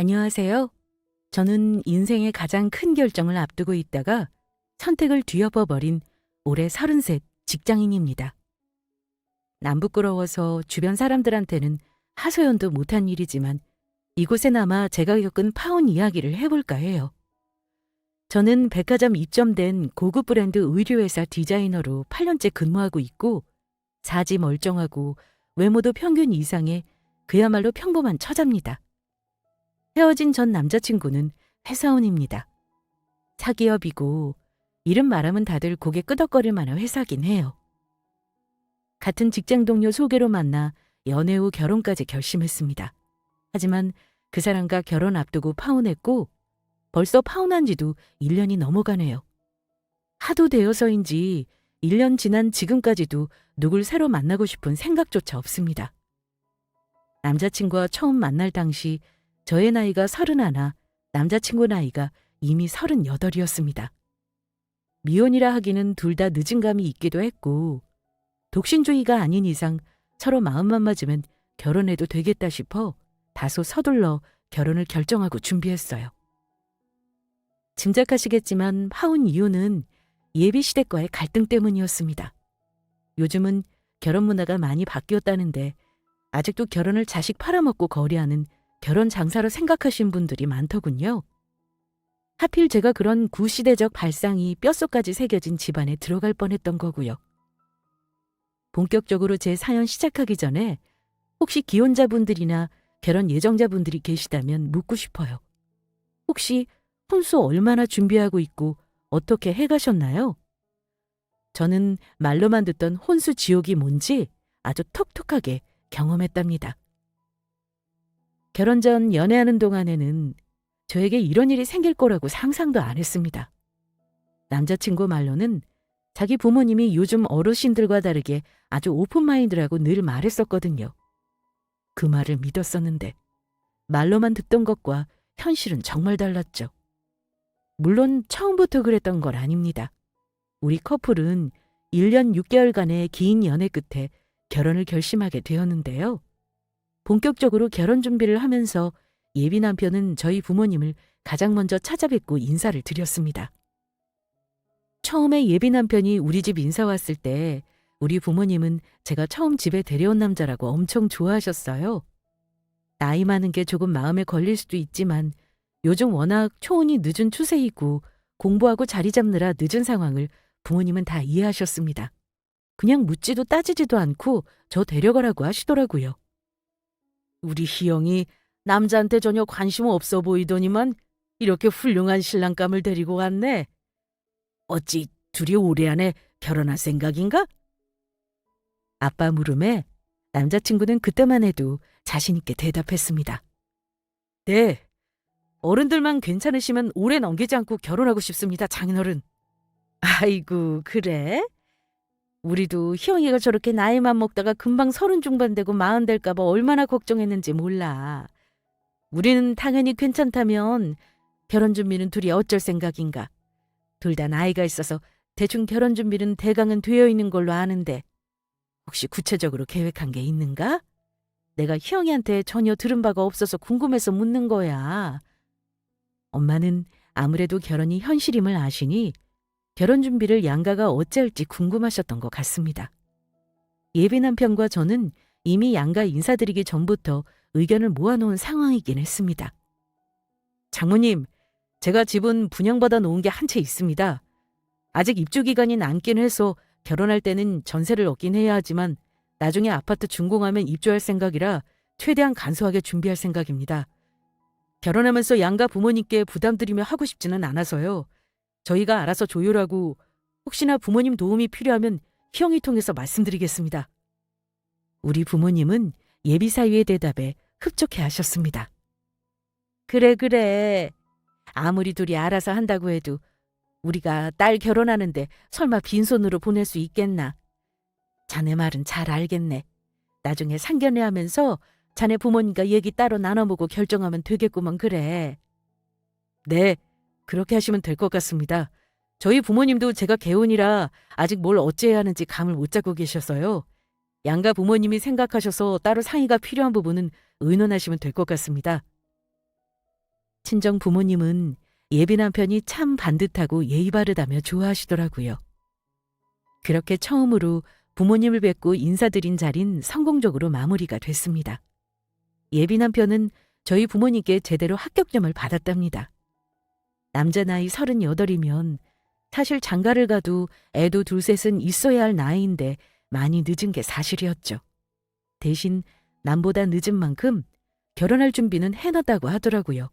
안녕하세요. 저는 인생의 가장 큰 결정을 앞두고 있다가 선택을 뒤엎어버린 올해 33 직장인입니다. 남 부끄러워서 주변 사람들한테는 하소연도 못한 일이지만 이곳에나마 제가 겪은 파혼 이야기를 해볼까 해요. 저는 백화점 입점된 고급 브랜드 의류회사 디자이너로 8년째 근무하고 있고 사지 멀쩡하고 외모도 평균 이상의 그야말로 평범한 처자입니다. 헤어진 전 남자친구는 회사원입니다. 사기업이고 이름 말하면 다들 고개 끄덕거릴 만한 회사긴 해요. 같은 직장 동료 소개로 만나 연애 후 결혼까지 결심했습니다. 하지만 그 사람과 결혼 앞두고 파혼했고 벌써 파혼한 지도 1년이 넘어가네요. 하도 되어서인지 1년 지난 지금까지도 누굴 새로 만나고 싶은 생각조차 없습니다. 남자친구와 처음 만날 당시 저의 나이가 31, 남자친구 나이가 이미 38이었습니다. 미혼이라 하기는 둘 다 늦은 감이 있기도 했고 독신주의가 아닌 이상 서로 마음만 맞으면 결혼해도 되겠다 싶어 다소 서둘러 결혼을 결정하고 준비했어요. 짐작하시겠지만 파혼 이유는 예비시댁과의 갈등 때문이었습니다. 요즘은 결혼 문화가 많이 바뀌었다는데 아직도 결혼을 자식 팔아먹고 거래하는 결혼 장사로 생각하신 분들이 많더군요. 하필 제가 그런 구시대적 발상이 뼛속까지 새겨진 집안에 들어갈 뻔했던 거고요. 본격적으로 제 사연 시작하기 전에 혹시 기혼자분들이나 결혼 예정자분들이 계시다면 묻고 싶어요. 혹시 혼수 얼마나 준비하고 있고 어떻게 해가셨나요? 저는 말로만 듣던 혼수 지옥이 뭔지 아주 톡톡하게 경험했답니다. 결혼 전 연애하는 동안에는 저에게 이런 일이 생길 거라고 상상도 안 했습니다. 남자친구 말로는 자기 부모님이 요즘 어르신들과 다르게 아주 오픈마인드라고 늘 말했었거든요. 그 말을 믿었었는데 말로만 듣던 것과 현실은 정말 달랐죠. 물론 처음부터 그랬던 건 아닙니다. 우리 커플은 1년 6개월간의 긴 연애 끝에 결혼을 결심하게 되었는데요. 본격적으로 결혼 준비를 하면서 예비 남편은 저희 부모님을 가장 먼저 찾아뵙고 인사를 드렸습니다. 처음에 예비 남편이 우리 집 인사 왔을 때 우리 부모님은 제가 처음 집에 데려온 남자라고 엄청 좋아하셨어요. 나이 많은 게 조금 마음에 걸릴 수도 있지만 요즘 워낙 초혼이 늦은 추세이고 공부하고 자리 잡느라 늦은 상황을 부모님은 다 이해하셨습니다. 그냥 묻지도 따지지도 않고 저 데려가라고 하시더라고요. 우리 희영이 남자한테 전혀 관심 없어 보이더니만 이렇게 훌륭한 신랑감을 데리고 왔네. 어찌 둘이 올해 안에 결혼할 생각인가? 아빠 물음에 남자친구는 그때만 해도 자신 있게 대답했습니다. 네, 어른들만 괜찮으시면 오래 넘기지 않고 결혼하고 싶습니다, 장인어른. 아이고, 그래? 우리도 희영이가 저렇게 나이만 먹다가 금방 30 중반 되고 40 될까 봐 얼마나 걱정했는지 몰라. 우리는 당연히 괜찮다면 결혼 준비는 둘이 어쩔 생각인가. 둘 다 나이가 있어서 대충 결혼 준비는 대강은 되어 있는 걸로 아는데 혹시 구체적으로 계획한 게 있는가? 내가 희영이한테 전혀 들은 바가 없어서 궁금해서 묻는 거야. 엄마는 아무래도 결혼이 현실임을 아시니 결혼 준비를 양가가 어찌할지 궁금하셨던 것 같습니다. 예비 남편과 저는 이미 양가 인사드리기 전부터 의견을 모아놓은 상황이긴 했습니다. 장모님, 제가 집은 분양받아 놓은 게 한 채 있습니다. 아직 입주 기간이 남긴 해서 결혼할 때는 전세를 얻긴 해야 하지만 나중에 아파트 준공하면 입주할 생각이라 최대한 간소하게 준비할 생각입니다. 결혼하면서 양가 부모님께 부담드리며 하고 싶지는 않아서요. 저희가 알아서 조율하고 혹시나 부모님 도움이 필요하면 희영이 통해서 말씀드리겠습니다. 우리 부모님은 예비 사위의 대답에 흡족해 하셨습니다. 그래. 아무리 둘이 알아서 한다고 해도 우리가 딸 결혼하는데 설마 빈손으로 보낼 수 있겠나. 자네 말은 잘 알겠네. 나중에 상견례하면서 자네 부모님과 얘기 따로 나눠보고 결정하면 되겠구먼 그래. 네, 그렇게 하시면 될 것 같습니다. 저희 부모님도 제가 개혼이라 아직 뭘 어찌해야 하는지 감을 못 잡고 계셔서요. 양가 부모님이 생각하셔서 따로 상의가 필요한 부분은 의논하시면 될 것 같습니다. 친정 부모님은 예비 남편이 참 반듯하고 예의 바르다며 좋아하시더라고요. 그렇게 처음으로 부모님을 뵙고 인사드린 자리는 성공적으로 마무리가 됐습니다. 예비 남편은 저희 부모님께 제대로 합격점을 받았답니다. 남자 나이 38이면 사실 장가를 가도 애도 둘셋은 있어야 할 나이인데 많이 늦은 게 사실이었죠. 대신 남보다 늦은 만큼 결혼할 준비는 해놨다고 하더라고요.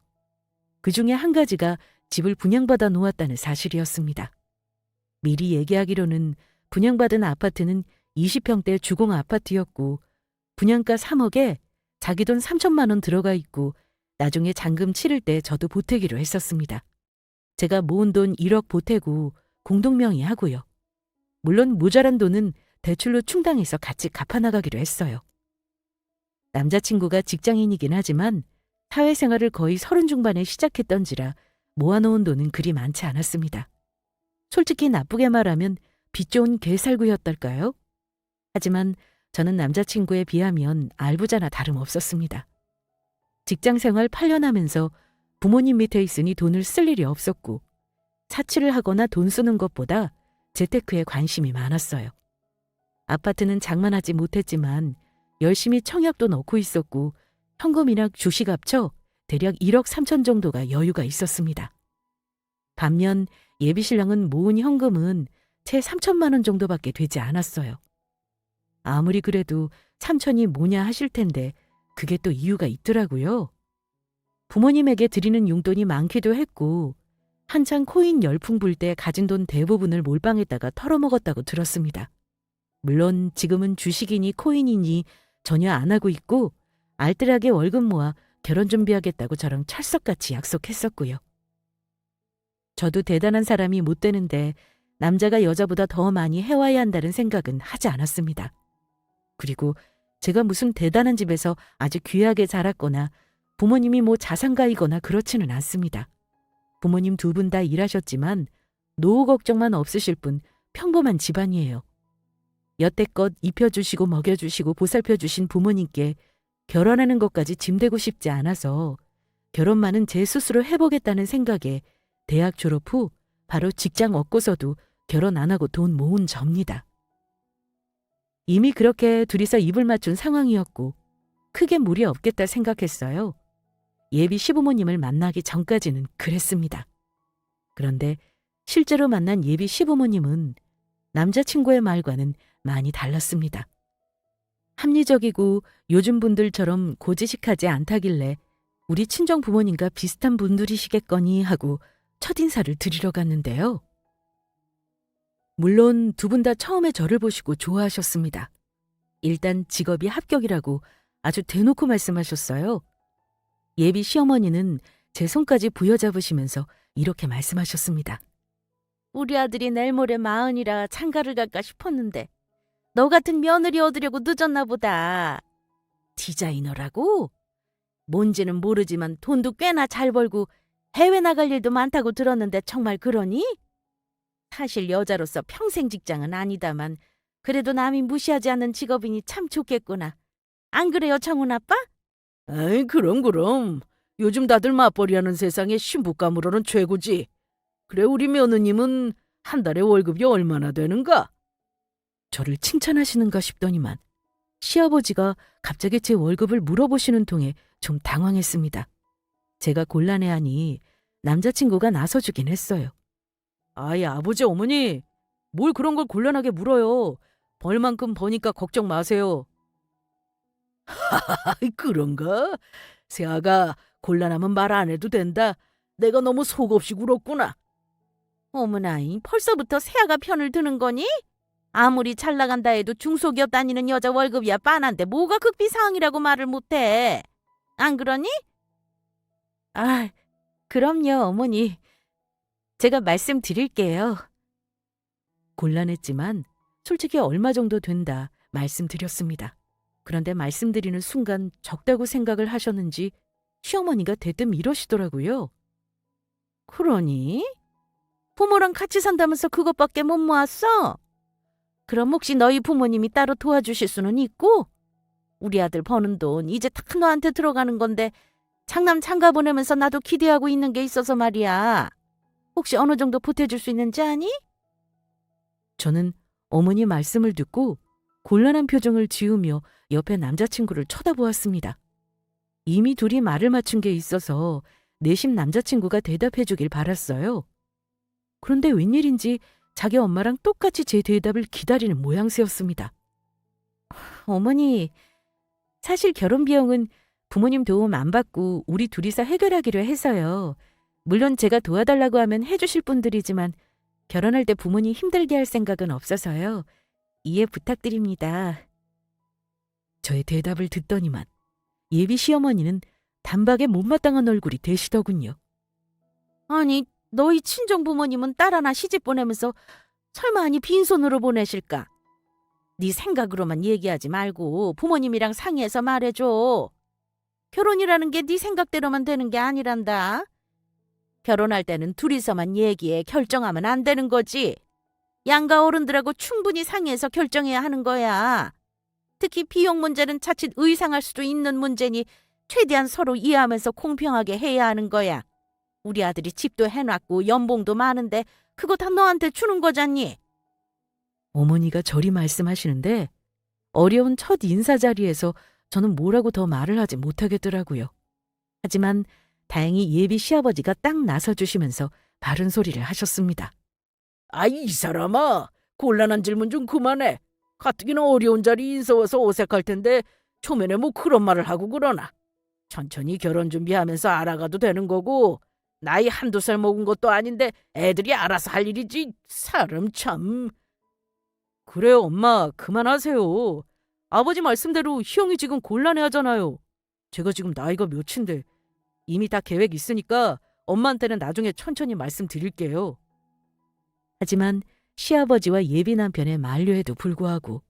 그 중에 한 가지가 집을 분양받아 놓았다는 사실이었습니다. 미리 얘기하기로는 분양받은 아파트는 20평대 주공 아파트였고 분양가 3억에 자기 돈 3천만 원 들어가 있고 나중에 잔금 치를 때 저도 보태기로 했었습니다. 제가 모은 돈 1억 보태고 공동명의하고요. 물론 모자란 돈은 대출로 충당해서 같이 갚아나가기로 했어요. 남자친구가 직장인이긴 하지만 사회생활을 거의 30 중반에 시작했던지라 모아놓은 돈은 그리 많지 않았습니다. 솔직히 나쁘게 말하면 빚 좋은 개살구였달까요? 하지만 저는 남자친구에 비하면 알부자나 다름없었습니다. 직장생활 8년 하면서 부모님 밑에 있으니 돈을 쓸 일이 없었고 사치를 하거나 돈 쓰는 것보다 재테크에 관심이 많았어요. 아파트는 장만하지 못했지만 열심히 청약도 넣고 있었고 현금이나 주식 합쳐 대략 1억 3천 정도가 여유가 있었습니다. 반면 예비신랑은 모은 현금은 채 3천만 원 정도밖에 되지 않았어요. 아무리 그래도 3천이 뭐냐 하실 텐데 그게 또 이유가 있더라고요. 부모님에게 드리는 용돈이 많기도 했고 한창 코인 열풍 불 때 가진 돈 대부분을 몰빵했다가 털어먹었다고 들었습니다. 물론 지금은 주식이니 코인이니 전혀 안 하고 있고 알뜰하게 월급 모아 결혼 준비하겠다고 저랑 철석같이 약속했었고요. 저도 대단한 사람이 못 되는데 남자가 여자보다 더 많이 해와야 한다는 생각은 하지 않았습니다. 그리고 제가 무슨 대단한 집에서 아주 귀하게 자랐거나 부모님이 뭐 자산가이거나 그렇지는 않습니다. 부모님 두 분 다 일하셨지만 노후 걱정만 없으실 뿐 평범한 집안이에요. 여태껏 입혀주시고 먹여주시고 보살펴주신 부모님께 결혼하는 것까지 짐대고 싶지 않아서 결혼만은 제 스스로 해보겠다는 생각에 대학 졸업 후 바로 직장 얻고서도 결혼 안 하고 돈 모은 접니다. 이미 그렇게 둘이서 입을 맞춘 상황이었고 크게 무리 없겠다 생각했어요. 예비 시부모님을 만나기 전까지는 그랬습니다. 그런데 실제로 만난 예비 시부모님은 남자친구의 말과는 많이 달랐습니다. 합리적이고 요즘 분들처럼 고지식하지 않다길래 우리 친정 부모님과 비슷한 분들이시겠거니 하고 첫인사를 드리러 갔는데요. 물론 두 분 다 처음에 저를 보시고 좋아하셨습니다. 일단 직업이 합격이라고 아주 대놓고 말씀하셨어요. 예비 시어머니는 제 손까지 부여잡으시면서 이렇게 말씀하셨습니다. 우리 아들이 내일 모레 40이라 장가를 갈까 싶었는데 너 같은 며느리 얻으려고 늦었나 보다. 디자이너라고? 뭔지는 모르지만 돈도 꽤나 잘 벌고 해외 나갈 일도 많다고 들었는데 정말 그러니? 사실 여자로서 평생 직장은 아니다만 그래도 남이 무시하지 않는 직업이니 참 좋겠구나. 안 그래요, 정훈 아빠? 아이, 그럼. 요즘 다들 맞벌이하는 세상에 신부감으로는 최고지. 그래, 우리 며느님은 한 달에 월급이 얼마나 되는가? 저를 칭찬하시는가 싶더니만 시아버지가 갑자기 제 월급을 물어보시는 통에 좀 당황했습니다. 제가 곤란해하니 남자친구가 나서주긴 했어요. 아이, 아버지, 어머니, 뭘 그런 걸 곤란하게 물어요. 벌만큼 버니까 걱정 마세요. 아이, 그런가? 세아가 곤란하면 말 안 해도 된다. 내가 너무 속없이 굴었구나. 어머나이, 벌써부터 세아가 편을 드는 거니? 아무리 잘 나간다 해도 중소기업 다니는 여자 월급이야 빤한데 뭐가 극비사항이라고 말을 못해. 안 그러니? 아, 그럼요, 어머니. 제가 말씀드릴게요. 곤란했지만 솔직히 얼마 정도 된다 말씀드렸습니다. 그런데 말씀드리는 순간 적다고 생각을 하셨는지 시어머니가 대뜸 이러시더라고요. 그러니? 부모랑 같이 산다면서 그것밖에 못 모았어? 그럼 혹시 너희 부모님이 따로 도와주실 수는 있고? 우리 아들 버는 돈 이제 다 너한테 들어가는 건데 장남 장가 보내면서 나도 기대하고 있는 게 있어서 말이야. 혹시 어느 정도 보태줄 수 있는지 아니? 저는 어머니 말씀을 듣고 곤란한 표정을 지으며 옆에 남자친구를 쳐다보았습니다. 이미 둘이 말을 맞춘 게 있어서 내심 남자친구가 대답해 주길 바랐어요. 그런데 웬일인지 자기 엄마랑 똑같이 제 대답을 기다리는 모양새였습니다. 어머니, 사실 결혼 비용은 부모님 도움 안 받고 우리 둘이서 해결하기로 해서요. 물론 제가 도와달라고 하면 해주실 분들이지만 결혼할 때 부모님 힘들게 할 생각은 없어서요. 이해 부탁드립니다. 저의 대답을 듣더니만 예비 시어머니는 단박에 못마땅한 얼굴이 되시더군요. 아니, 너희 친정 부모님은 딸 하나 시집 보내면서 설마 아니 빈손으로 보내실까? 네 생각으로만 얘기하지 말고 부모님이랑 상의해서 말해줘. 결혼이라는 게 네 생각대로만 되는 게 아니란다. 결혼할 때는 둘이서만 얘기해 결정하면 안 되는 거지. 양가 어른들하고 충분히 상의해서 결정해야 하는 거야. 특히 비용 문제는 자칫 의상할 수도 있는 문제니 최대한 서로 이해하면서 공평하게 해야 하는 거야. 우리 아들이 집도 해놨고 연봉도 많은데 그거 다 너한테 주는 거잖니. 어머니가 저리 말씀하시는데 어려운 첫 인사 자리에서 저는 뭐라고 더 말을 하지 못하겠더라고요. 하지만 다행히 예비 시아버지가 딱 나서주시면서 바른 소리를 하셨습니다. 아이, 이 사람아, 곤란한 질문 좀 그만해. 가뜩이나 어려운 자리 인사 와서 어색할 텐데 초면에 뭐 그런 말을 하고 그러나. 천천히 결혼 준비하면서 알아가도 되는 거고, 나이 한두 살 먹은 것도 아닌데 애들이 알아서 할 일이지. 사람 참. 그래요, 엄마, 그만하세요. 아버지 말씀대로 희영이 지금 곤란해하잖아요. 제가 지금 나이가 몇인데 이미 다 계획 있으니까 엄마한테는 나중에 천천히 말씀드릴게요. 하지만 시아버지와 예비 남편의 만류에도 불구하고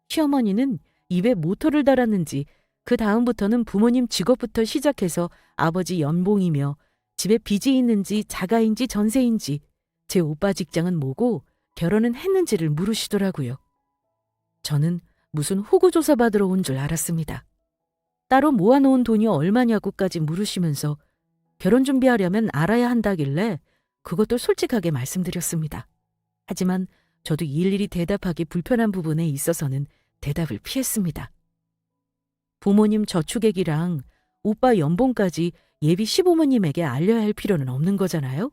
시어머니는 입에 모터를 달았는지 그 다음부터는 부모님 직업부터 시작해서 아버지 연봉이며 집에 빚이 있는지 자가인지 전세인지 제 오빠 직장은 뭐고 결혼은 했는지를 물으시더라고요. 저는 무슨 호구조사 받으러 온 줄 알았습니다. 따로 모아놓은 돈이 얼마냐고까지 물으시면서 결혼 준비하려면 알아야 한다길래 그것도 솔직하게 말씀드렸습니다. 하지만 저도 일일이 대답하기 불편한 부분에 있어서는 대답을 피했습니다. 부모님 저축액이랑 오빠 연봉까지 예비 시부모님에게 알려야 할 필요는 없는 거잖아요?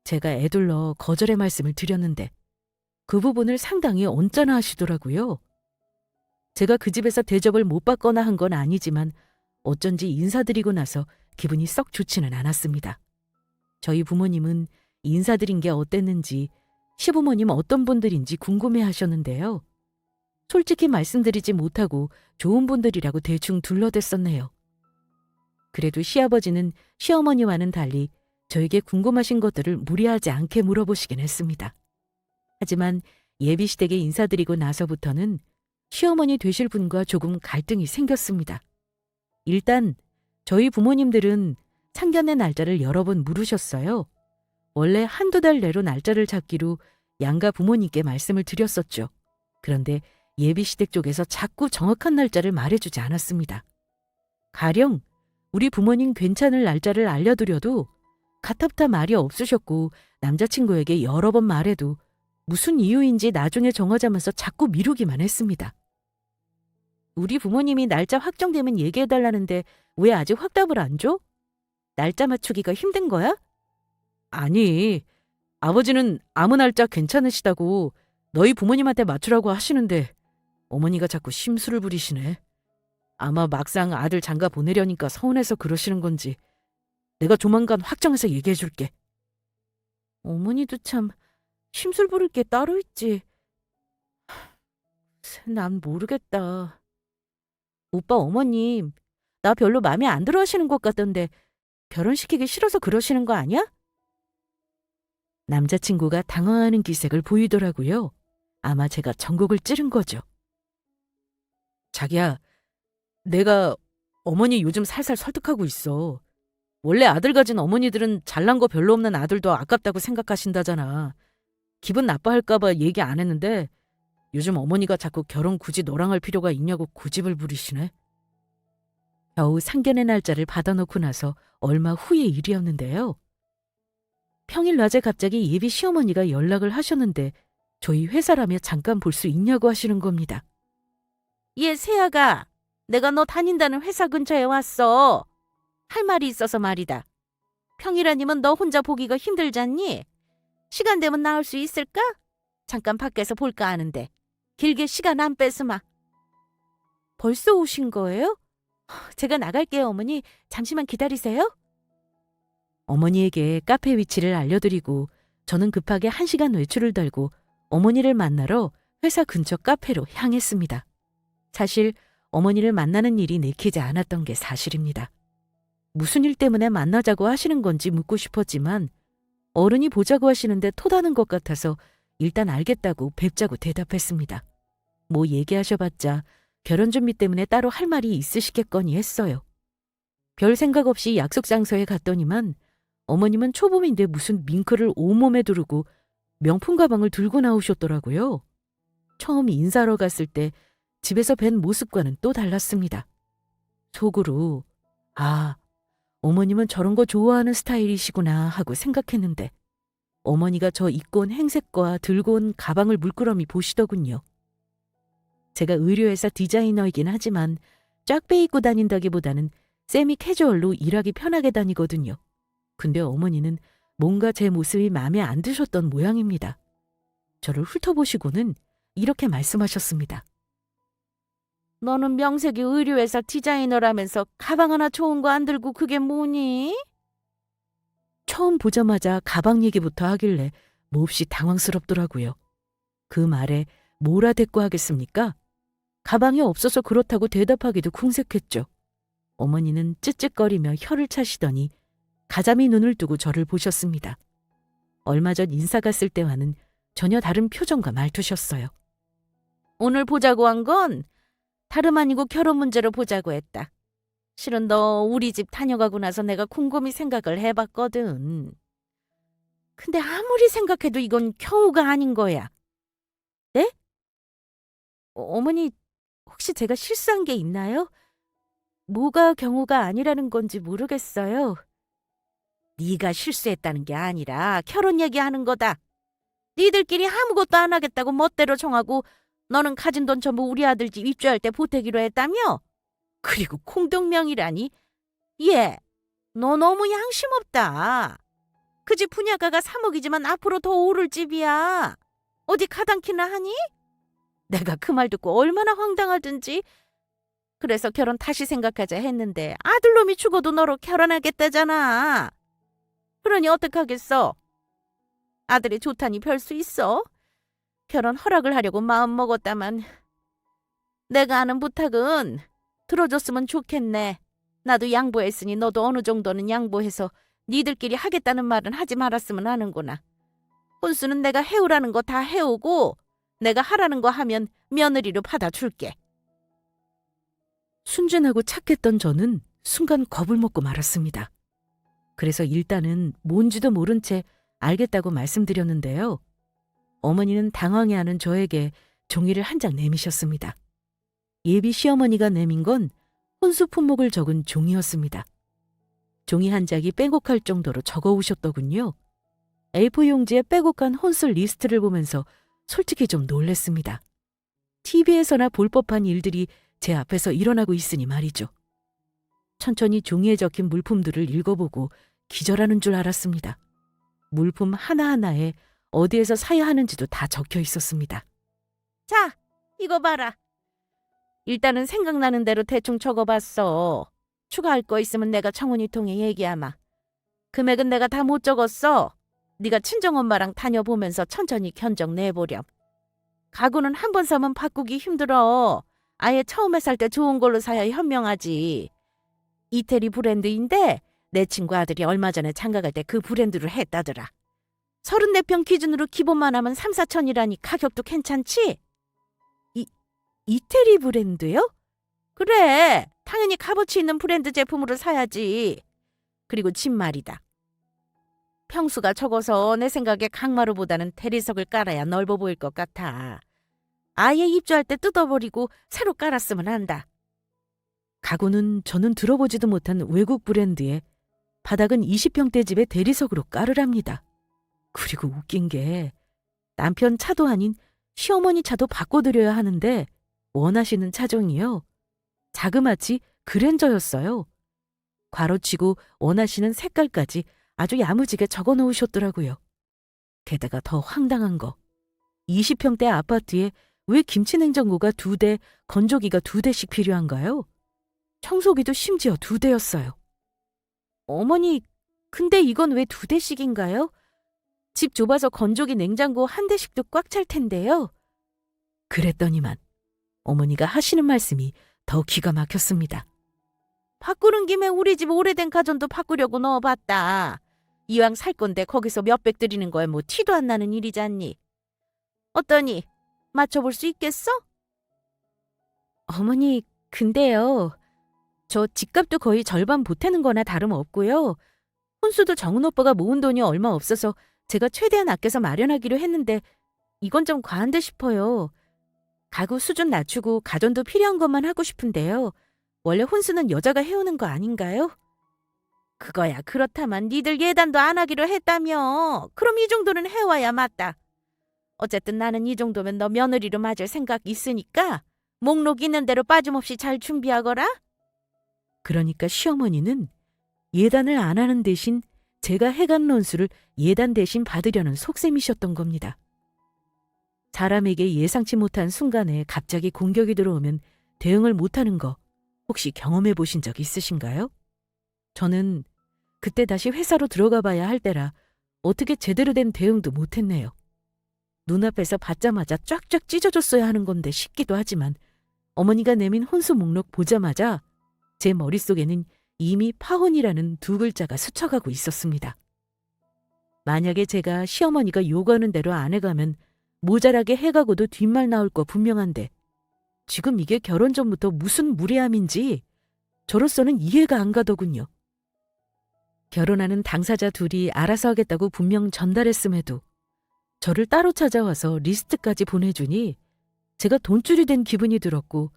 제가 애둘러 거절의 말씀을 드렸는데 그 부분을 상당히 언짢아 하시더라고요. 제가 그 집에서 대접을 못 받거나 한 건 아니지만 어쩐지 인사드리고 나서 기분이 썩 좋지는 않았습니다. 저희 부모님은 인사드린 게 어땠는지 시부모님 어떤 분들인지 궁금해 하셨는데요. 솔직히 말씀드리지 못하고 좋은 분들이라고 대충 둘러댔었네요. 그래도 시아버지는 시어머니와는 달리 저에게 궁금하신 것들을 무리하지 않게 물어보시긴 했습니다. 하지만 예비시댁에 인사드리고 나서부터는 시어머니 되실 분과 조금 갈등이 생겼습니다. 일단 저희 부모님들은 상견례 날짜를 여러 번 물으셨어요. 원래 한두 달 내로 날짜를 잡기로 양가 부모님께 말씀을 드렸었죠. 그런데 예비시댁 쪽에서 자꾸 정확한 날짜를 말해주지 않았습니다. 가령 우리 부모님 괜찮을 날짜를 알려드려도 가타부타 말이 없으셨고 남자친구에게 여러 번 말해도 무슨 이유인지 나중에 정하자면서 자꾸 미루기만 했습니다. 우리 부모님이 날짜 확정되면 얘기해달라는데 왜 아직 확답을 안 줘? 날짜 맞추기가 힘든 거야? 아니, 아버지는 아무 날짜 괜찮으시다고 너희 부모님한테 맞추라고 하시는데 어머니가 자꾸 심술을 부리시네. 아마 막상 아들 장가 보내려니까 서운해서 그러시는 건지 내가 조만간 확정해서 얘기해 줄게. 어머니도 참 심술 부릴 게 따로 있지. 난 모르겠다. 오빠 어머님, 나 별로 마음에 안 들어 하시는 것 같던데 결혼시키기 싫어서 그러시는 거 아니야? 남자친구가 당황하는 기색을 보이더라고요. 아마 제가 전곡을 찌른 거죠. 자기야, 내가 어머니 요즘 살살 설득하고 있어. 원래 아들 가진 어머니들은 잘난 거 별로 없는 아들도 아깝다고 생각하신다잖아. 기분 나빠할까봐 얘기 안 했는데 요즘 어머니가 자꾸 결혼 굳이 너랑 할 필요가 있냐고 고집을 부리시네. 겨우 상견례 날짜를 받아놓고 나서 얼마 후의 일이었는데요. 평일 낮에 갑자기 예비 시어머니가 연락을 하셨는데 저희 회사라며 잠깐 볼 수 있냐고 하시는 겁니다. 얘 세아가 내가 너 다닌다는 회사 근처에 왔어. 할 말이 있어서 말이다. 평일 아니면 너 혼자 보기가 힘들잖니? 시간 되면 나올 수 있을까? 잠깐 밖에서 볼까 하는데 길게 시간 안 뺏으마. 벌써 오신 거예요? 제가 나갈게요, 어머니. 잠시만 기다리세요. 어머니에게 카페 위치를 알려드리고 저는 급하게 1시간 외출을 달고 어머니를 만나러 회사 근처 카페로 향했습니다. 사실 어머니를 만나는 일이 내키지 않았던 게 사실입니다. 무슨 일 때문에 만나자고 하시는 건지 묻고 싶었지만 어른이 보자고 하시는데 토다는 것 같아서 일단 알겠다고 뵙자고 대답했습니다. 뭐 얘기하셔봤자 결혼 준비 때문에 따로 할 말이 있으시겠거니 했어요. 별 생각 없이 약속 장소에 갔더니만 어머님은 초봄인데 무슨 밍크를 온몸에 두르고 명품 가방을 들고 나오셨더라고요. 처음 인사하러 갔을 때 집에서 뵌 모습과는 또 달랐습니다. 속으로 아, 어머님은 저런 거 좋아하는 스타일이시구나 하고 생각했는데 어머니가 저 입고 온 행색과 들고 온 가방을 물끄러미 보시더군요. 제가 의류회사 디자이너이긴 하지만 쫙 빼입고 다닌다기보다는 세미 캐주얼로 일하기 편하게 다니거든요. 근데 어머니는 뭔가 제 모습이 마음에 안 드셨던 모양입니다. 저를 훑어보시고는 이렇게 말씀하셨습니다. 너는 명색이 의류회사 디자이너라면서 가방 하나 좋은 거 안 들고 그게 뭐니? 처음 보자마자 가방 얘기부터 하길래 몹시 당황스럽더라고요. 그 말에 뭐라 대꾸하겠습니까? 가방이 없어서 그렇다고 대답하기도 궁색했죠. 어머니는 찌찌거리며 혀를 차시더니 가자미 눈을 뜨고 저를 보셨습니다. 얼마 전 인사 갔을 때와는 전혀 다른 표정과 말투셨어요. 오늘 보자고 한 건 다름 아니고 결혼 문제로 보자고 했다. 실은 너 우리 집 다녀가고 나서 내가 곰곰이 생각을 해봤거든. 근데 아무리 생각해도 이건 경우가 아닌 거야. 네? 어머니, 혹시 제가 실수한 게 있나요? 뭐가 경우가 아니라는 건지 모르겠어요. 네가 실수했다는 게 아니라 결혼 얘기하는 거다. 니들끼리 아무것도 안 하겠다고 멋대로 정하고 너는 가진 돈 전부 우리 아들 집 입주할 때 보태기로 했다며? 그리고 공동명의라니? 얘, 너 너무 양심 없다. 그 집 분양가가 3억이지만 앞으로 더 오를 집이야. 어디 가당키나 하니? 내가 그 말 듣고 얼마나 황당하든지. 그래서 결혼 다시 생각하자 했는데 아들놈이 죽어도 너로 결혼하겠다잖아. 그러니 어떡하겠어? 아들이 좋다니 별 수 있어? 결혼 허락을 하려고 마음 먹었다만 내가 하는 부탁은 들어줬으면 좋겠네. 나도 양보했으니 너도 어느 정도는 양보해서 니들끼리 하겠다는 말은 하지 말았으면 하는구나. 혼수는 내가 해오라는 거 다 해오고 내가 하라는 거 하면 며느리로 받아줄게. 순진하고 착했던 저는 순간 겁을 먹고 말았습니다. 그래서 일단은 뭔지도 모른 채 알겠다고 말씀드렸는데요. 어머니는 당황해하는 저에게 종이를 한 장 내미셨습니다. 예비 시어머니가 내민 건 혼수 품목을 적은 종이였습니다. 종이 한 장이 빼곡할 정도로 적어오셨더군요. A4 용지에 빼곡한 혼수 리스트를 보면서 솔직히 좀 놀랬습니다. TV에서나 볼 법한 일들이 제 앞에서 일어나고 있으니 말이죠. 천천히 종이에 적힌 물품들을 읽어보고 기절하는 줄 알았습니다. 물품 하나하나에 어디에서 사야 하는지도 다 적혀 있었습니다. 자, 이거 봐라. 일단은 생각나는 대로 대충 적어봤어. 추가할 거 있으면 내가 청훈이 통해 얘기하마. 금액은 내가 다 못 적었어. 네가 친정엄마랑 다녀보면서 천천히 견적 내보렴. 가구는 한 번 사면 바꾸기 힘들어. 아예 처음에 살 때 좋은 걸로 사야 현명하지. 이태리 브랜드인데 내 친구 아들이 얼마 전에 장가 갈 때 그 브랜드를 했다더라. 34평 기준으로 기본만 하면 3, 4천이라니 가격도 괜찮지? 이태리 브랜드요? 그래, 당연히 값어치 있는 브랜드 제품으로 사야지. 그리고 집 말이다. 평수가 적어서 내 생각에 강마루보다는 대리석을 깔아야 넓어 보일 것 같아. 아예 입주할 때 뜯어버리고 새로 깔았으면 한다. 가구는 저는 들어보지도 못한 외국 브랜드에 바닥은 20평대 집의 대리석으로 깔으랍니다. 그리고 웃긴 게 남편 차도 아닌 시어머니 차도 바꿔드려야 하는데 원하시는 차종이요. 자그마치 그랜저였어요. 괄호치고 원하시는 색깔까지 아주 야무지게 적어 놓으셨더라고요. 게다가 더 황당한 거. 20평대 아파트에 왜 김치냉장고가 2대, 건조기가 2대씩 필요한가요? 청소기도 심지어 2대였어요. 어머니, 근데 이건 왜 2대씩인가요? 집 좁아서 건조기 냉장고 1대씩도 꽉 찰 텐데요. 그랬더니만 어머니가 하시는 말씀이 더 기가 막혔습니다. 바꾸는 김에 우리 집 오래된 가전도 바꾸려고 넣어봤다. 이왕 살 건데 거기서 몇백 들이는 거야 뭐 티도 안 나는 일이잖니. 어떠니? 맞춰볼 수 있겠어? 어머니, 근데요. 저 집값도 거의 절반 보태는 거나 다름없고요. 혼수도 정은 오빠가 모은 돈이 얼마 없어서 제가 최대한 아껴서 마련하기로 했는데 이건 좀 과한데 싶어요. 가구 수준 낮추고 가전도 필요한 것만 하고 싶은데요. 원래 혼수는 여자가 해오는 거 아닌가요? 그거야 그렇다만 니들 예단도 안 하기로 했다며. 그럼 이 정도는 해와야 맞다. 어쨌든 나는 이 정도면 너 며느리로 맞을 생각 있으니까 목록 있는 대로 빠짐없이 잘 준비하거라. 그러니까 시어머니는 예단을 안 하는 대신 제가 해간 논수를 예단 대신 받으려는 속셈이셨던 겁니다. 사람에게 예상치 못한 순간에 갑자기 공격이 들어오면 대응을 못하는 거 혹시 경험해 보신 적 있으신가요? 저는 그때 다시 회사로 들어가 봐야 할 때라 어떻게 제대로 된 대응도 못했네요. 눈앞에서 받자마자 쫙쫙 찢어줬어야 하는 건데 싶기도 하지만 어머니가 내민 혼수 목록 보자마자 제 머릿속에는 이미 파혼이라는 2글자가 스쳐가고 있었습니다. 만약에 제가 시어머니가 요구하는 대로 안 해가면 모자라게 해가고도 뒷말 나올 거 분명한데 지금 이게 결혼 전부터 무슨 무례함인지 저로서는 이해가 안 가더군요. 결혼하는 당사자 둘이 알아서 하겠다고 분명 전달했음에도 저를 따로 찾아와서 리스트까지 보내주니 제가 돈줄이 된 기분이 들었고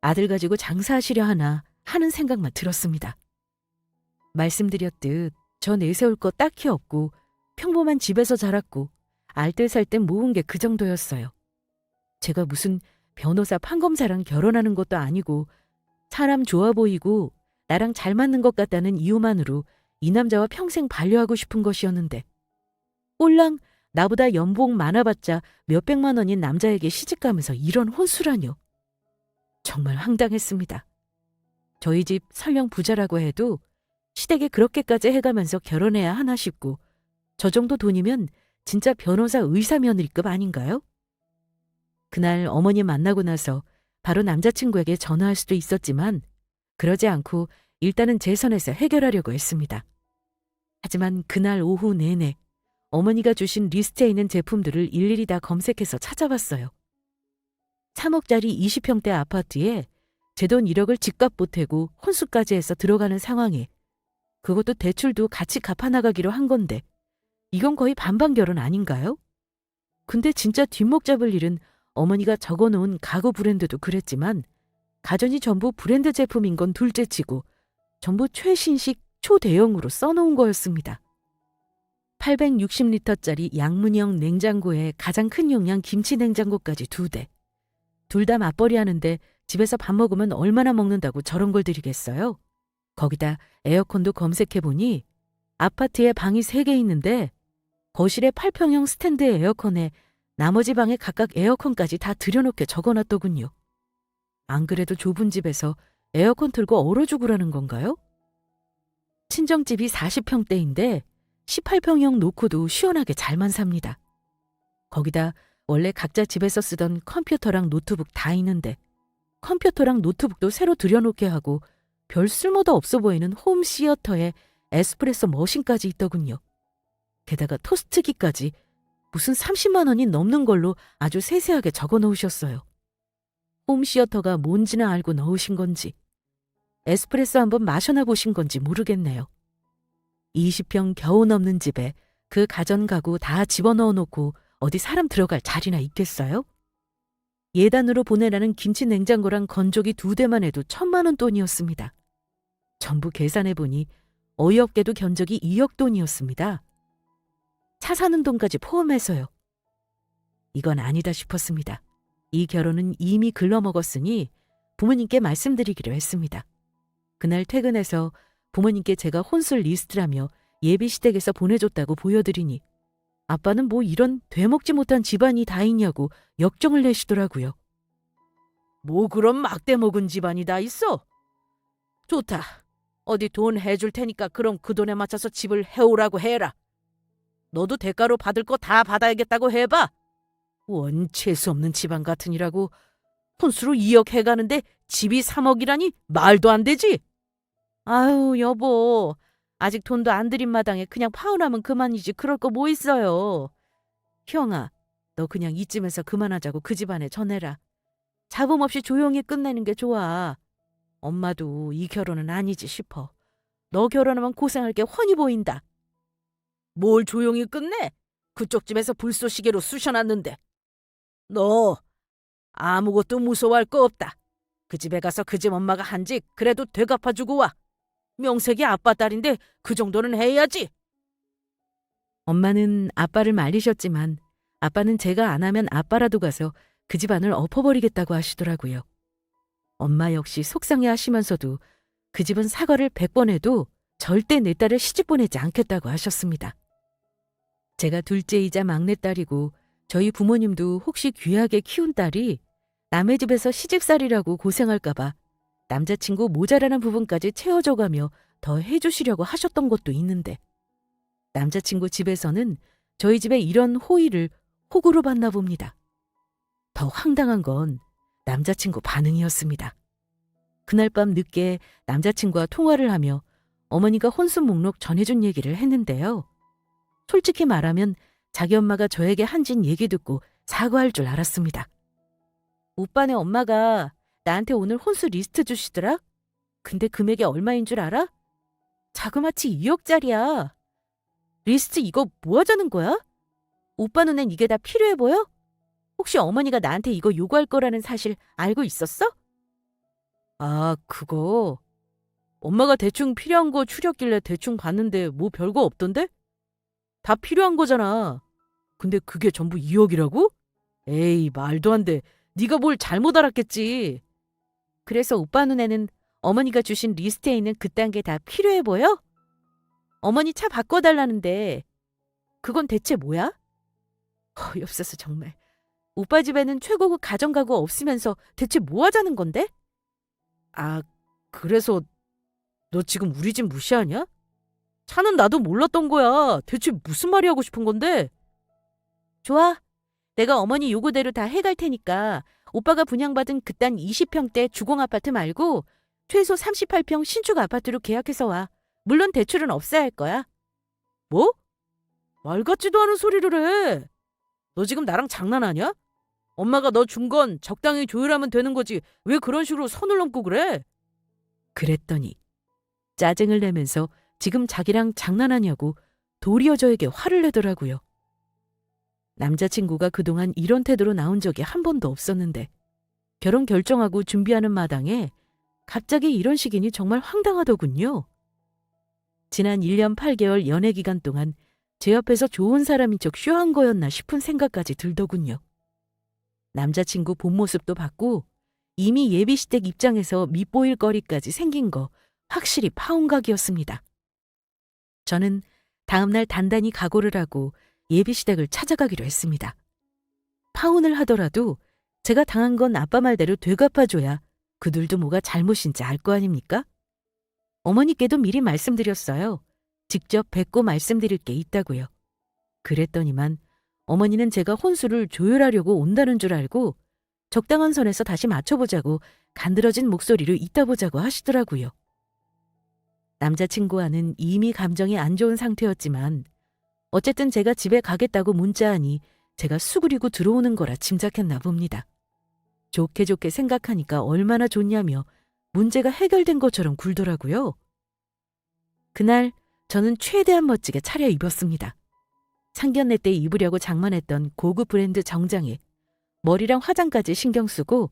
아들 가지고 장사하시려 하나 하는 생각만 들었습니다. 말씀드렸듯 저 내세울 거 딱히 없고 평범한 집에서 자랐고 알뜰살뜰 모은 게 그 정도였어요. 제가 무슨 변호사 판검사랑 결혼하는 것도 아니고 사람 좋아 보이고 나랑 잘 맞는 것 같다는 이유만으로 이 남자와 평생 반려하고 싶은 것이었는데 꼴랑 나보다 연봉 많아봤자 몇백만 원인 남자에게 시집가면서 이런 혼수라뇨. 정말 황당했습니다. 저희 집 설령 부자라고 해도 시댁에 그렇게까지 해가면서 결혼해야 하나 싶고 저 정도 돈이면 진짜 변호사 의사 며느리급 아닌가요? 그날 어머니 만나고 나서 바로 남자친구에게 전화할 수도 있었지만 그러지 않고 일단은 제 선에서 해결하려고 했습니다. 하지만 그날 오후 내내 어머니가 주신 리스트에 있는 제품들을 일일이 다 검색해서 찾아봤어요. 3억짜리 20평대 아파트에 제 돈 1억을 집값 보태고 혼수까지 해서 들어가는 상황에 그것도 대출도 같이 갚아나가기로 한 건데 이건 거의 반반 결혼 아닌가요? 근데 진짜 뒷목 잡을 일은 어머니가 적어놓은 가구 브랜드도 그랬지만 가전이 전부 브랜드 제품인 건 둘째치고 전부 최신식 초대형으로 써놓은 거였습니다. 860리터짜리 양문형 냉장고에 가장 큰 용량 김치 냉장고까지 2대. 둘 다 맞벌이 하는데 집에서 밥 먹으면 얼마나 먹는다고 저런 걸 드리겠어요? 거기다 에어컨도 검색해보니 아파트에 방이 3개 있는데 거실에 8평형 스탠드 에어컨에 나머지 방에 각각 에어컨까지 다 들여놓게 적어놨더군요. 안 그래도 좁은 집에서 에어컨 틀고 얼어 죽으라는 건가요? 친정집이 40평대인데 18평형 놓고도 시원하게 잘만 삽니다. 거기다 원래 각자 집에서 쓰던 컴퓨터랑 노트북 다 있는데 컴퓨터랑 노트북도 새로 들여놓게 하고 별 쓸모도 없어 보이는 홈시어터에 에스프레소 머신까지 있더군요. 게다가 토스트기까지 무슨 30만 원이 넘는 걸로 아주 세세하게 적어 놓으셨어요. 홈시어터가 뭔지는 알고 넣으신 건지 에스프레소 한번 마셔나 보신 건지 모르겠네요. 20평 겨우 넘는 집에 그 가전 가구 다 집어넣어 놓고 어디 사람 들어갈 자리나 있겠어요? 예단으로 보내라는 김치 냉장고랑 건조기 2대만 해도 1,000만 원 돈이었습니다. 전부 계산해보니 어이없게도 견적이 2억 돈이었습니다. 차 사는 돈까지 포함해서요. 이건 아니다 싶었습니다. 이 결혼은 이미 글러먹었으니 부모님께 말씀드리기로 했습니다. 그날 퇴근해서 부모님께 제가 혼술 리스트라며 예비시댁에서 보내줬다고 보여드리니 아빠는 뭐 이런 되먹지 못한 집안이 다 있냐고 역정을 내시더라고요. 뭐 그런 막대 먹은 집안이 다 있어? 좋다. 어디 돈 해줄 테니까 그럼 그 돈에 맞춰서 집을 해오라고 해라. 너도 대가로 받을 거 다 받아야겠다고 해봐. 원 재수 없는 집안 같으니라고 혼수로 2억 해가는데 집이 3억이라니 말도 안 되지. 아유, 여보. 아직 돈도 안 들인 마당에 그냥 파혼하면 그만이지. 그럴 거 뭐 있어요. 형아, 너 그냥 이쯤에서 그만하자고 그 집안에 전해라. 잡음 없이 조용히 끝내는 게 좋아. 엄마도 이 결혼은 아니지 싶어. 너 결혼하면 고생할 게 훤히 보인다. 뭘 조용히 끝내? 그쪽 집에서 불쏘시개로 쑤셔놨는데. 너 아무것도 무서워할 거 없다. 그 집에 가서 그 집 엄마가 한 집 그래도 되갚아주고 와. 명색이 아빠 딸인데 그 정도는 해야지. 엄마는 아빠를 말리셨지만 아빠는 제가 안 하면 아빠라도 가서 그 집안을 엎어버리겠다고 하시더라고요. 엄마 역시 속상해 하시면서도 그 집은 사과를 100번 해도 절대 내 딸을 시집 보내지 않겠다고 하셨습니다. 제가 둘째이자 막내딸이고 저희 부모님도 혹시 귀하게 키운 딸이 남의 집에서 시집살이라고 고생할까봐 남자친구 모자라는 부분까지 채워줘가며 더 해주시려고 하셨던 것도 있는데 남자친구 집에서는 저희 집에 이런 호의를 호구로 받나 봅니다. 더 황당한 건 남자친구 반응이었습니다. 그날 밤 늦게 남자친구와 통화를 하며 어머니가 혼수 목록 전해준 얘기를 했는데요. 솔직히 말하면 자기 엄마가 저에게 한 짓 얘기 듣고 사과할 줄 알았습니다. 오빠네 엄마가 나한테 오늘 혼수 리스트 주시더라? 근데 금액이 얼마인 줄 알아? 자그마치 2억짜리야. 리스트 이거 뭐 하자는 거야? 오빠 눈엔 이게 다 필요해 보여? 혹시 어머니가 나한테 이거 요구할 거라는 사실 알고 있었어? 아, 그거. 엄마가 대충 필요한 거 추렸길래 대충 봤는데 뭐 별거 없던데? 다 필요한 거잖아. 근데 그게 전부 2억이라고? 에이, 말도 안 돼. 네가 뭘 잘못 알았겠지. 그래서 오빠 눈에는 어머니가 주신 리스트에 있는 그딴 게 다 필요해 보여? 어머니 차 바꿔달라는데 그건 대체 뭐야? 어이없어서 정말. 오빠 집에는 최고급 가정가구 없으면서 대체 뭐 하자는 건데? 아, 그래서 너 지금 우리 집 무시하냐? 차는 나도 몰랐던 거야. 대체 무슨 말이 하고 싶은 건데? 좋아. 내가 어머니 요구대로 다 해갈 테니까 오빠가 분양받은 그딴 20평대 주공아파트 말고 최소 38평 신축 아파트로 계약해서 와. 물론 대출은 없어야 할 거야. 뭐? 말 같지도 않은 소리를 해. 너 지금 나랑 장난하냐? 엄마가 너 준 건 적당히 조율하면 되는 거지. 왜 그런 식으로 선을 넘고 그래? 그랬더니 짜증을 내면서 지금 자기랑 장난하냐고 도리어 저에게 화를 내더라고요. 남자친구가 그동안 이런 태도로 나온 적이 한 번도 없었는데 결혼 결정하고 준비하는 마당에 갑자기 이런 식이니 정말 황당하더군요. 지난 1년 8개월 연애 기간 동안 제 옆에서 좋은 사람인 척 쇼한 거였나 싶은 생각까지 들더군요. 남자친구 본 모습도 봤고 이미 예비시댁 입장에서 밉보일 거리까지 생긴 거 확실히 파혼각이었습니다. 저는 다음날 단단히 각오를 하고 예비시댁을 찾아가기로 했습니다. 파혼을 하더라도 제가 당한 건 아빠 말대로 되갚아줘야 그들도 뭐가 잘못인지 알 거 아닙니까? 어머니께도 미리 말씀드렸어요. 직접 뵙고 말씀드릴 게 있다고요. 그랬더니만 어머니는 제가 혼수를 조율하려고 온다는 줄 알고 적당한 선에서 다시 맞춰보자고 간드러진 목소리로 이따 보자고 하시더라고요. 남자친구와는 이미 감정이 안 좋은 상태였지만 어쨌든 제가 집에 가겠다고 문자하니 제가 수그리고 들어오는 거라 짐작했나 봅니다. 좋게 좋게 생각하니까 얼마나 좋냐며 문제가 해결된 것처럼 굴더라고요. 그날 저는 최대한 멋지게 차려입었습니다. 상견례 때 입으려고 장만했던 고급 브랜드 정장에 머리랑 화장까지 신경 쓰고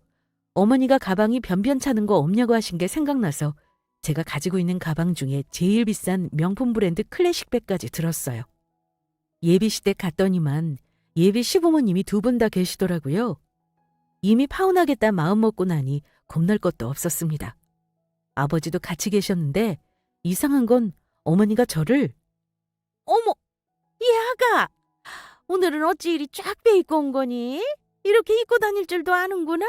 어머니가 가방이 변변찮은 거 없냐고 하신 게 생각나서 제가 가지고 있는 가방 중에 제일 비싼 명품 브랜드 클래식백까지 들었어요. 예비시댁 갔더니만 예비 시부모님이 두 분 다 계시더라고요. 이미 파혼하겠다 마음 먹고 나니 겁날 것도 없었습니다. 아버지도 같이 계셨는데 이상한 건 어머니가 저를 어머, 얘아가 오늘은 어찌 이리 쫙 빼입고 온 거니? 이렇게 입고 다닐 줄도 아는구나.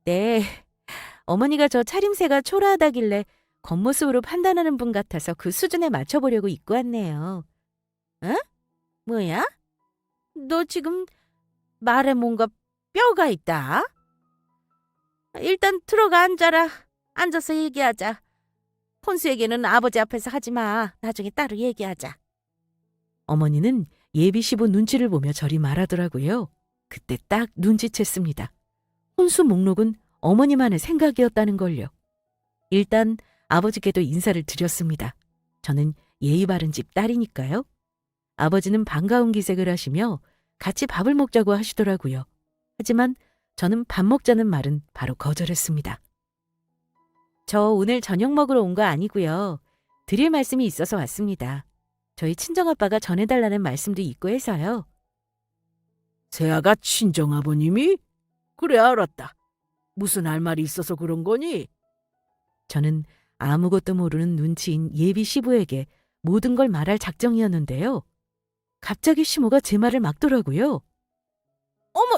네, 어머니가 저 차림새가 초라하다길래 겉모습으로 판단하는 분 같아서 그 수준에 맞춰보려고 입고 왔네요. 뭐야? 너 지금 말에 뭔가 뼈가 있다? 일단 들어가 앉아라. 앉아서 얘기하자. 혼수 얘기는 아버지 앞에서 하지 마. 나중에 따로 얘기하자. 어머니는 예비 시부 눈치를 보며 저리 말하더라고요. 그때 딱 눈치챘습니다. 혼수 목록은 어머니만의 생각이었다는 걸요. 일단 아버지께도 인사를 드렸습니다. 저는 예의 바른 집 딸이니까요. 아버지는 반가운 기색을 하시며 같이 밥을 먹자고 하시더라고요. 하지만 저는 밥 먹자는 말은 바로 거절했습니다. 저 오늘 저녁 먹으러 온 거 아니고요. 드릴 말씀이 있어서 왔습니다. 저희 친정아빠가 전해달라는 말씀도 있고 해서요. 세아가 친정아버님이? 그래, 알았다. 무슨 할 말이 있어서 그런 거니? 저는 아무것도 모르는 눈치인 예비 시부에게 모든 걸 말할 작정이었는데요. 갑자기 시모가 제 말을 막더라고요. 어머,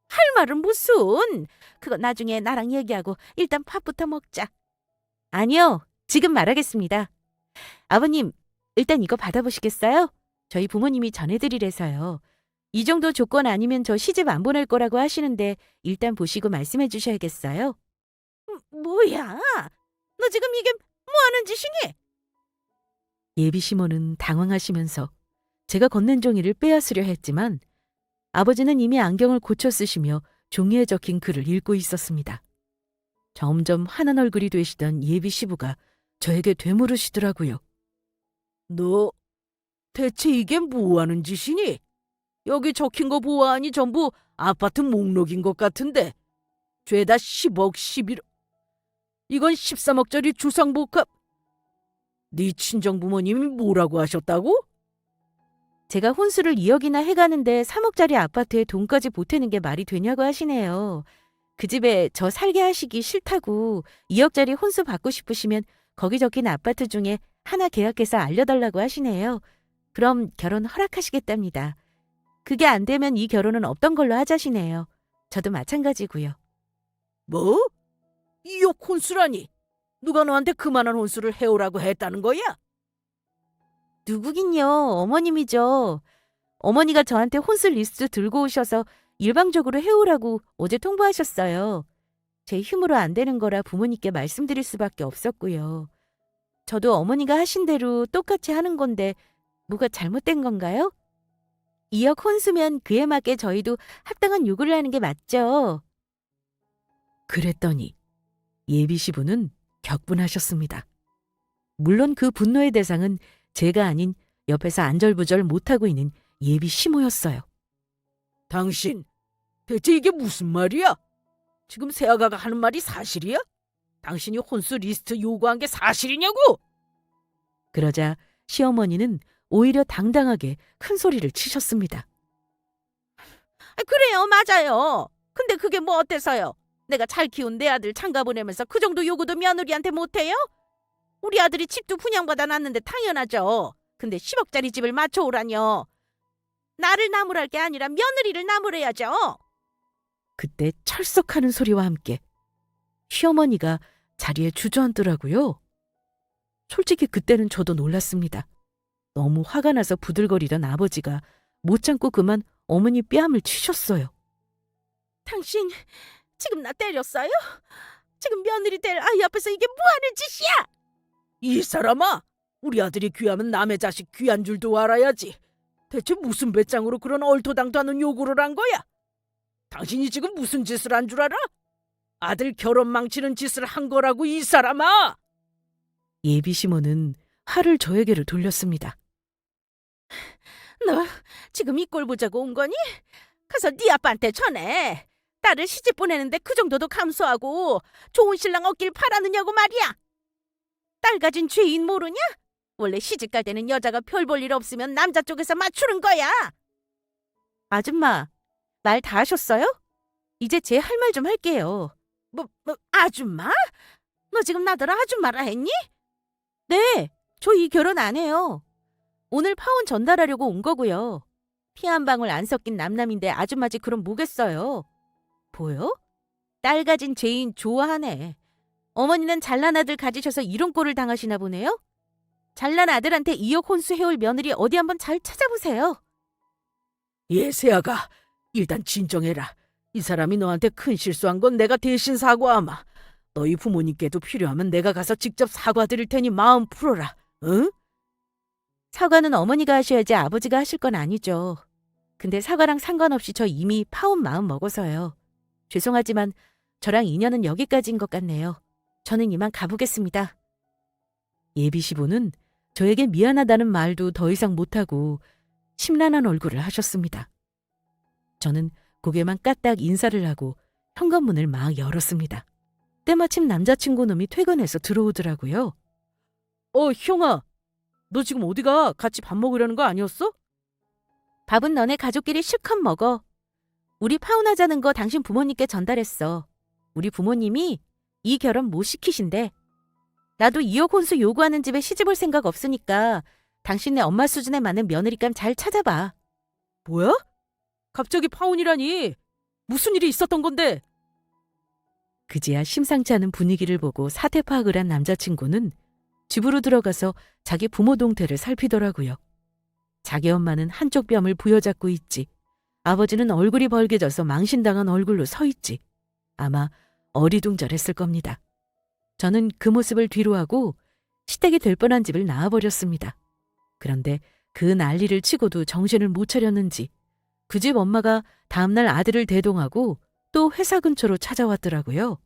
할 말은 무슨? 그거 나중에 나랑 얘기하고 일단 밥부터 먹자. 아니요, 지금 말하겠습니다. 아버님, 일단 이거 받아보시겠어요? 저희 부모님이 전해드리래서요. 이 정도 조건 아니면 저 시집 안 보낼 거라고 하시는데 일단 보시고 말씀해 주셔야겠어요. 뭐야? 너 지금 이게 뭐 하는 짓이니? 예비 시모는 당황하시면서 제가 건넨 종이를 빼앗으려 했지만 아버지는 이미 안경을 고쳐 쓰시며 종이에 적힌 글을 읽고 있었습니다. 점점 환한 얼굴이 되시던 예비 시부가 저에게 되물으시더라고요. 너 대체 이게 뭐 하는 짓이니? 여기 적힌 거 보아하니 전부 아파트 목록인 것 같은데 죄다 10억, 11억. 이건 13억짜리 주상복합. 네 친정부모님이 뭐라고 하셨다고? 제가 혼수를 2억이나 해가는데 3억짜리 아파트에 돈까지 보태는 게 말이 되냐고 하시네요. 그 집에 저 살게 하시기 싫다고 2억짜리 혼수 받고 싶으시면 거기 적힌 아파트 중에 하나 계약해서 알려달라고 하시네요. 그럼 결혼 허락하시겠답니다. 그게 안 되면 이 결혼은 없던 걸로 하자시네요. 저도 마찬가지고요. 뭐? 2억 혼수라니? 누가 너한테 그만한 혼수를 해오라고 했다는 거야? 누구긴요. 어머님이죠. 어머니가 저한테 혼수 리스트 들고 오셔서 일방적으로 해오라고 어제 통보하셨어요. 제 힘으로 안 되는 거라 부모님께 말씀드릴 수밖에 없었고요. 저도 어머니가 하신 대로 똑같이 하는 건데 뭐가 잘못된 건가요? 2억 혼수면 그에 맞게 저희도 합당한 요구를 하는 게 맞죠. 그랬더니 예비 시부는 격분하셨습니다. 물론 그 분노의 대상은 제가 아닌 옆에서 안절부절 못하고 있는 예비 시모였어요. 당신, 대체 이게 무슨 말이야? 지금 세아가가 하는 말이 사실이야? 당신이 혼수 리스트 요구한 게 사실이냐고? 그러자 시어머니는 오히려 당당하게 큰 소리를 치셨습니다. 그래요, 맞아요. 근데 그게 뭐 어때서요? 내가 잘 키운 내 아들 장가 보내면서 그 정도 요구도 며느리한테 못해요? 우리 아들이 집도 분양받아 놨는데 당연하죠. 근데 10억짜리 집을 맞춰오라뇨. 나를 나무랄 게 아니라 며느리를 나무래야죠. 그때 철썩하는 소리와 함께 시어머니가 자리에 주저앉더라고요. 솔직히 그때는 저도 놀랐습니다. 너무 화가 나서 부들거리던 아버지가 못 참고 그만 어머니 뺨을 치셨어요. 당신 지금 나 때렸어요? 지금 며느리 될 아이 앞에서 이게 뭐 하는 짓이야? 이 사람아! 우리 아들이 귀하면 남의 자식 귀한 줄도 알아야지. 대체 무슨 배짱으로 그런 얼토당토 않은 요구를 한 거야? 당신이 지금 무슨 짓을 한 줄 알아? 아들 결혼 망치는 짓을 한 거라고, 이 사람아! 예비 시모는 화를 저에게로 돌렸습니다. 너 지금 이 꼴 보자고 온 거니? 가서 네 아빠한테 전해. 딸을 시집 보내는데 그 정도도 감수하고 좋은 신랑 얻길 바라느냐고 말이야. 딸 가진 죄인 모르냐? 원래 시집 갈 때는 여자가 별 볼 일 없으면 남자 쪽에서 맞추는 거야. 아줌마, 말 다 하셨어요? 이제 제 할 말 좀 할게요. 아줌마? 너 지금 나더러 아줌마라 했니? 네, 저 이 결혼 안 해요. 오늘 파혼 전달하려고 온 거고요. 피 한 방울 안 섞인 남남인데 아줌마지 그럼 뭐겠어요? 보여? 딸 가진 죄인 좋아하네. 어머니는 잘난 아들 가지셔서 이런 꼴을 당하시나 보네요? 잘난 아들한테 2억 혼수 해올 며느리 어디 한번 잘 찾아보세요. 세아가 일단 진정해라. 이 사람이 너한테 큰 실수한 건 내가 대신 사과하마. 너희 부모님께도 필요하면 내가 가서 직접 사과드릴 테니 마음 풀어라. 응? 사과는 어머니가 하셔야지 아버지가 하실 건 아니죠. 근데 사과랑 상관없이 저 이미 파혼 마음 먹어서요. 죄송하지만 저랑 인연은 여기까지인 것 같네요. 저는 이만 가보겠습니다. 예비 시부는 저에게 미안하다는 말도 더 이상 못하고 심란한 얼굴을 하셨습니다. 저는 고개만 까딱 인사를 하고 현관문을 막 열었습니다. 때마침 남자친구 놈이 퇴근해서 들어오더라고요. 형아, 너 지금 어디가? 같이 밥 먹으려는 거 아니었어? 밥은 너네 가족끼리 실컷 먹어. 우리 파혼하자는 거 당신 부모님께 전달했어. 우리 부모님이 이 결혼 못 시키신대. 나도 2억 혼수 요구하는 집에 시집올 생각 없으니까 당신네 엄마 수준에 맞는 며느리감 잘 찾아봐. 뭐야? 갑자기 파혼이라니. 무슨 일이 있었던 건데? 그제야 심상치 않은 분위기를 보고 사태 파악을 한 남자친구는 집으로 들어가서 자기 부모 동태를 살피더라고요. 자기 엄마는 한쪽 뺨을 부여잡고 있지. 아버지는 얼굴이 벌개져서 망신당한 얼굴로 서 있지. 아마 어리둥절했을 겁니다. 저는 그 모습을 뒤로하고 시댁이 될 뻔한 집을 나와버렸습니다. 그런데 그 난리를 치고도 정신을 못 차렸는지 그 집 엄마가 다음날 아들을 대동하고 또 회사 근처로 찾아왔더라고요.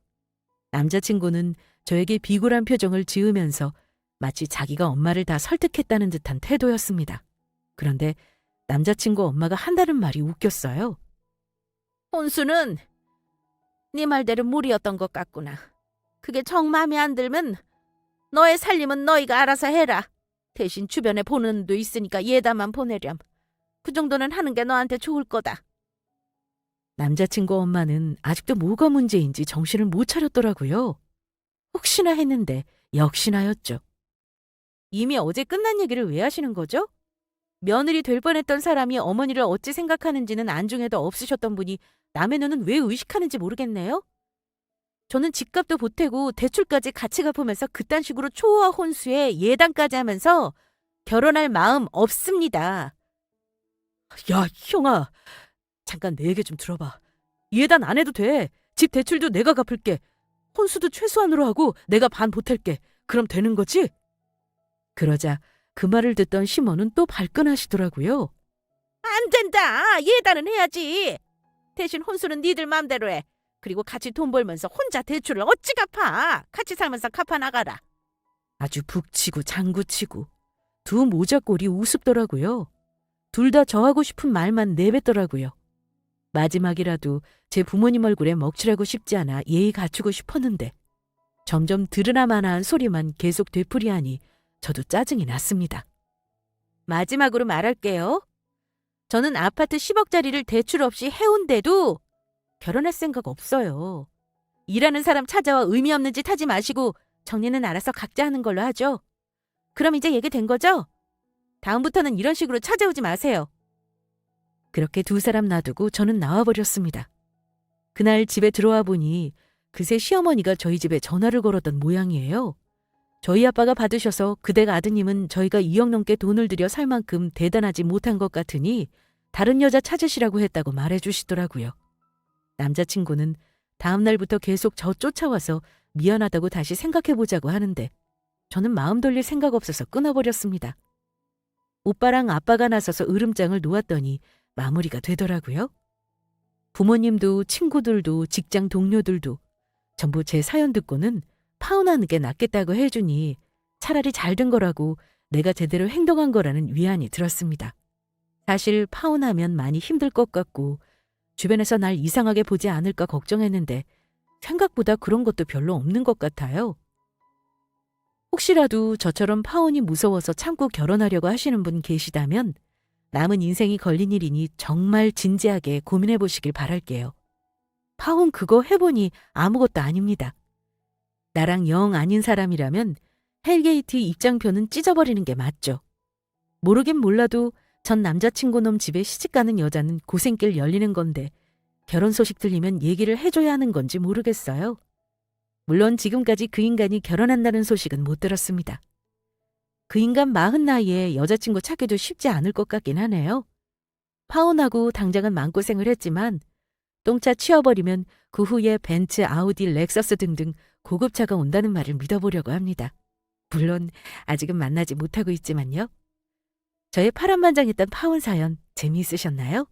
남자친구는 저에게 비굴한 표정을 지으면서 마치 자기가 엄마를 다 설득했다는 듯한 태도였습니다. 그런데 남자친구 엄마가 한다는 말이 웃겼어요. 혼수는 네 말대로 무리였던 것 같구나. 그게 정 마음에 안 들면 너의 살림은 너희가 알아서 해라. 대신 주변에 보는 눈도 있으니까 예다만 보내렴. 그 정도는 하는 게 너한테 좋을 거다. 남자친구 엄마는 아직도 뭐가 문제인지 정신을 못 차렸더라고요. 혹시나 했는데 역시나였죠. 이미 어제 끝난 얘기를 왜 하시는 거죠? 며느리 될 뻔했던 사람이 어머니를 어찌 생각하는지는 안중에도 없으셨던 분이 남의 눈은 왜 의식하는지 모르겠네요. 저는 집값도 보태고 대출까지 같이 갚으면서 그딴 식으로 초호화 혼수에 예단까지 하면서 결혼할 마음 없습니다. 야, 형아. 잠깐 내 얘기 좀 들어봐. 예단 안 해도 돼. 집 대출도 내가 갚을게. 혼수도 최소한으로 하고 내가 반 보탤게. 그럼 되는 거지? 그러자 그 말을 듣던 시모는 또 발끈하시더라고요. 안 된다. 예단은 해야지. 대신 혼수는 니들 마음대로 해. 그리고 같이 돈 벌면서 혼자 대출을 어찌 갚아. 같이 살면서 갚아 나가라. 아주 북치고 장구치고 두 모자꼴이 우습더라고요. 둘 다 저하고 싶은 말만 내뱉더라고요. 마지막이라도 제 부모님 얼굴에 먹칠하고 싶지 않아 예의 갖추고 싶었는데 점점 들으나마나한 소리만 계속 되풀이하니 저도 짜증이 났습니다. 마지막으로 말할게요. 저는 아파트 10억짜리를 대출 없이 해온데도 결혼할 생각 없어요. 일하는 사람 찾아와 의미 없는 짓 하지 마시고 정리는 알아서 각자 하는 걸로 하죠. 그럼 이제 얘기된 거죠? 다음부터는 이런 식으로 찾아오지 마세요. 그렇게 두 사람 놔두고 저는 나와버렸습니다. 그날 집에 들어와 보니 그새 시어머니가 저희 집에 전화를 걸었던 모양이에요. 저희 아빠가 받으셔서 그댁 아드님은 저희가 2억 넘게 돈을 들여 살 만큼 대단하지 못한 것 같으니 다른 여자 찾으시라고 했다고 말해주시더라고요. 남자친구는 다음 날부터 계속 저 쫓아와서 미안하다고 다시 생각해보자고 하는데 저는 마음 돌릴 생각 없어서 끊어버렸습니다. 오빠랑 아빠가 나서서 으름장을 놓았더니 마무리가 되더라고요. 부모님도 친구들도 직장 동료들도 전부 제 사연 듣고는 파혼하는 게 낫겠다고 해주니 차라리 잘 된 거라고 내가 제대로 행동한 거라는 위안이 들었습니다. 사실 파혼하면 많이 힘들 것 같고 주변에서 날 이상하게 보지 않을까 걱정했는데 생각보다 그런 것도 별로 없는 것 같아요. 혹시라도 저처럼 파혼이 무서워서 참고 결혼하려고 하시는 분 계시다면 남은 인생이 걸린 일이니 정말 진지하게 고민해 보시길 바랄게요. 파혼 그거 해보니 아무것도 아닙니다. 나랑 영 아닌 사람이라면 헬게이트 입장표는 찢어버리는 게 맞죠. 모르긴 몰라도 전 남자친구 놈 집에 시집가는 여자는 고생길 열리는 건데 결혼 소식 들리면 얘기를 해줘야 하는 건지 모르겠어요. 물론 지금까지 그 인간이 결혼한다는 소식은 못 들었습니다. 그 인간 40 나이에 여자친구 찾기도 쉽지 않을 것 같긴 하네요. 파혼하고 당장은 마음고생을 했지만 똥차 치워버리면 그 후에 벤츠, 아우디, 렉서스 등등 고급차가 온다는 말을 믿어보려고 합니다. 물론 아직은 만나지 못하고 있지만요. 저의 파란만장했던 파혼 사연 재미있으셨나요?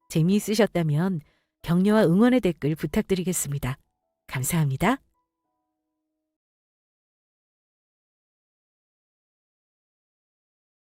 재미있으셨다면 격려와 응원의 댓글 부탁드리겠습니다. 감사합니다.